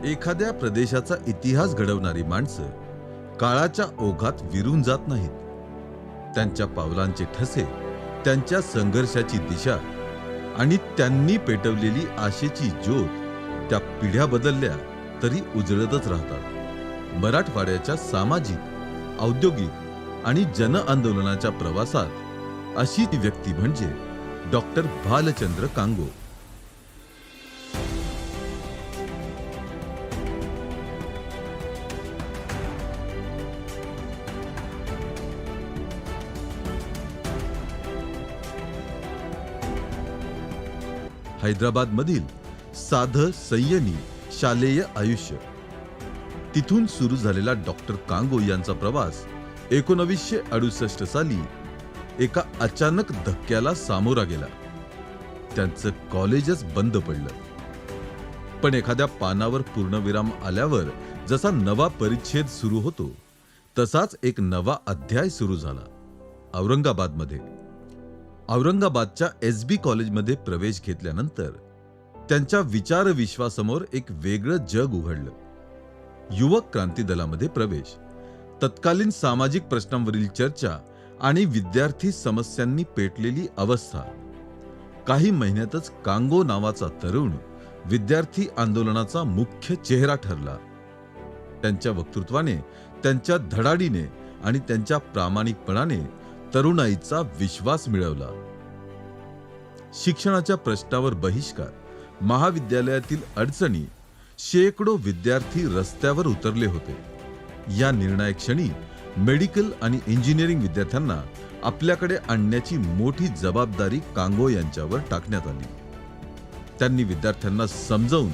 एखाद्या प्रदेशाचा इतिहास घडवणारी माणसं काळाच्या ओघात विरून जात नाहीत. त्यांच्या पावलांचे ठसे, त्यांच्या संघर्षाची दिशा आणि त्यांनी पेटवलेली आशेची ज्योत त्या पिढ्या बदलल्या तरी उजळतच राहतात. मराठवाड्याच्या सामाजिक, औद्योगिक आणि जन आंदोलनाच्या प्रवासात अशी ती व्यक्ती म्हणजे डॉक्टर भालचंद्र कांगो. हैदराबादमधील साधं संयमी शालेय आयुष्य, तिथून सुरू झालेला डॉक्टर कांगो यांचा प्रवास 1968 साली एका अचानक धक्क्याला सामोरा गेला. त्यांचं कॉलेजच बंद पडलं. पण एखाद्या पानावर पूर्णविराम आल्यावर जसा नवा परिच्छेद सुरू होतो तसाच एक नवा अध्याय सुरू झाला. औरंगाबादच्या SB कॉलेजमध्ये प्रवेश घेतल्यानंतर त्यांच्या विचार विश्वासमोर एक वेगळं जग उघडलं. युवक क्रांती दलामध्ये प्रवेश, तत्कालीन सामाजिक प्रश्नांवरील चर्चा आणि विद्यार्थी समस्यांनी पेटलेली अवस्था. काही महिन्यातच कांगो नावाचा तरुण विद्यार्थी आंदोलनाचा मुख्य चेहरा ठरला. त्यांच्या वक्तृत्वाने, त्यांच्या धडाडीने आणि त्यांच्या प्रामाणिकपणाने तरुणाईचा विश्वास मिळवला. शिक्षणाच्या प्रश्नावर बहिष्कार, महाविद्यालयातील अडचणी, शेकडो विद्यार्थी रस्त्यावर उतरले होते. या निर्णायक क्षणी मेडिकल आणि इंजिनिअरिंग विद्यार्थ्यांना आपल्याकडे आणण्याची मोठी जबाबदारी कांगो यांच्यावर टाकण्यात आली. त्यांनी विद्यार्थ्यांना समजावून,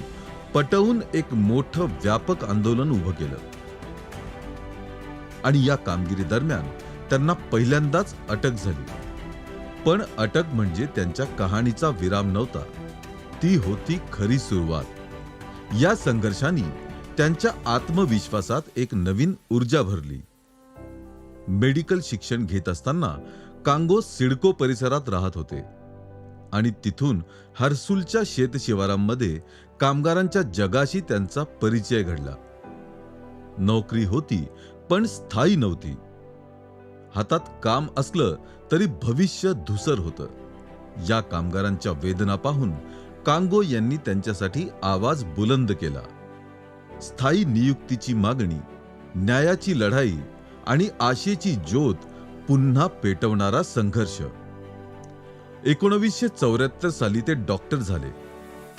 पटवून एक मोठं व्यापक आंदोलन उभं केलं. आणि या कामगिरी दरम्यान त्यांना पहिल्यांदाच अटक झाली. पण अटक म्हणजे त्यांच्या कहाणीचा विराम नव्हता, ती होती खरी सुरुवात. या संघर्षाने त्यांच्या आत्मविश्वासात एक नवीन ऊर्जा भरली. मेडिकल शिक्षण घेत असताना कांगो सिडको परिसरात राहत होते आणि तिथून हर्सुलच्या शेतशिवारांमध्ये कामगारांच्या जगाशी त्यांचा परिचय घडला. नोकरी होती पण स्थायी नव्हती. हातात काम असलं तरी भविष्य धुसर होतं. या कामगारांच्या वेदना पाहून कांगो यांनी त्यांच्यासाठी आवाज बुलंद केला. स्थायी नियुक्तीची मागणी, न्यायाची लढाई आणि आशेची ज्योत पुन्हा पेटवणारा संघर्ष. 1974 साली ते डॉक्टर झाले.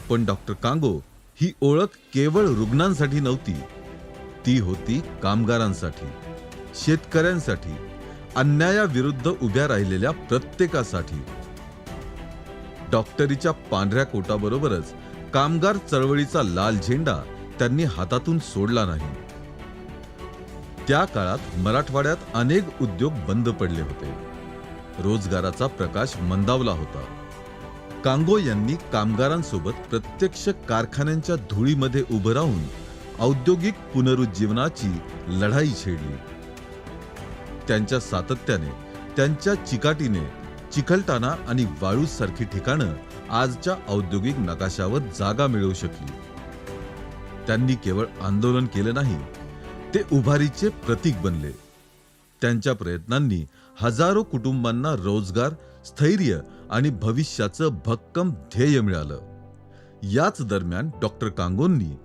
पण डॉक्टर कांगो ही ओळख केवळ रुग्णांसाठी नव्हती, ती होती कामगारांसाठी, शेतकऱ्यांसाठी, अन्यायाविरुद्ध उभ्या राहिलेल्या प्रत्येकासाठी. डॉक्टरीच्या पांढऱ्या कोटाबरोबरच कामगार चळवळीचा लाल झेंडा त्यांनी हातातून सोडला नाही. त्या काळात मराठवाड्यात अनेक उद्योग बंद पडले होते. रोजगाराचा प्रकाश मंदावला होता. कांगो यांनी कामगारांसोबत प्रत्यक्ष कारखान्यांच्या धुळीमध्ये उभं राहून औद्योगिक पुनरुज्जीवनाची लढाई छेडली. त्यांच्या सातत्याने, त्यांच्या चिकाटीने चिकलठाणा आणि वाळूज सारखी ठिकाणं आजच्या औद्योगिक नकाशावर जागा मिळवू शकली. त्यांनी केवळ आंदोलन केलं नाही, ते उभारीचे प्रतीक बनले. त्यांच्या प्रयत्नांनी हजारो कुटुंबांना रोजगार, स्थैर्य आणि भविष्याचं भक्कम ध्येय मिळालं. याच दरम्यान डॉक्टर कांगोंनी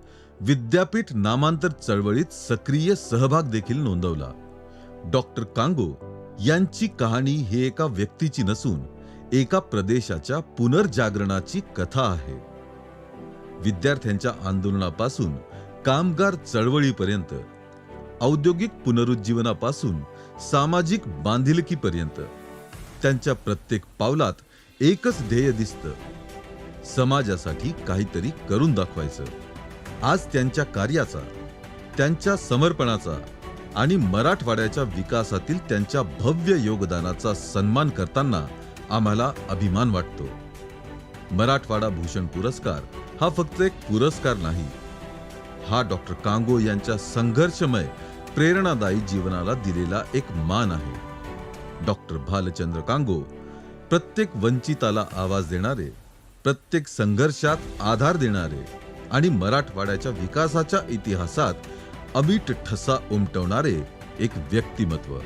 विद्यापीठ नामांतर चळवळीत सक्रिय सहभाग देखील नोंदवला. डॉक्टर कांगो यांची कहाणी ही एका व्यक्तीची नसून एका प्रदेशाच्या पुनर्जागरणाची कथा आहे. विद्यार्थ्यांच्या आंदोलनापासून कामगार चळवळीपर्यंत, औद्योगिक पुनरुज्जीवनापासून सामाजिक बांधिलकीपर्यंत त्यांच्या प्रत्येक पावलात एकच ध्येय दिसतं: समाजासाठी काहीतरी करून दाखवायचं. आज त्यांच्या कार्याचा, त्यांच्या समर्पणाचा आणि मराठवाड्याच्या विकासातील त्यांच्या भव्य योगदानाचा सन्मान करताना आम्हाला अभिमान वाटतो. मराठवाडा भूषण पुरस्कार हा फक्त एक पुरस्कार नाही, हा डॉक्टर कांगो यांच्या संघर्षमय, प्रेरणादायी जीवनाला दिलेला एक मान आहे. डॉक्टर भालचंद्र कांगो प्रत्येक वंचिताला आवाज देणारे, प्रत्येक संघर्षात आधार देणारे, आणि मराठवाड्याच्या विकासाच्या इतिहासात अमीट ठसा उमटवणारे एक व्यक्तिमत्व.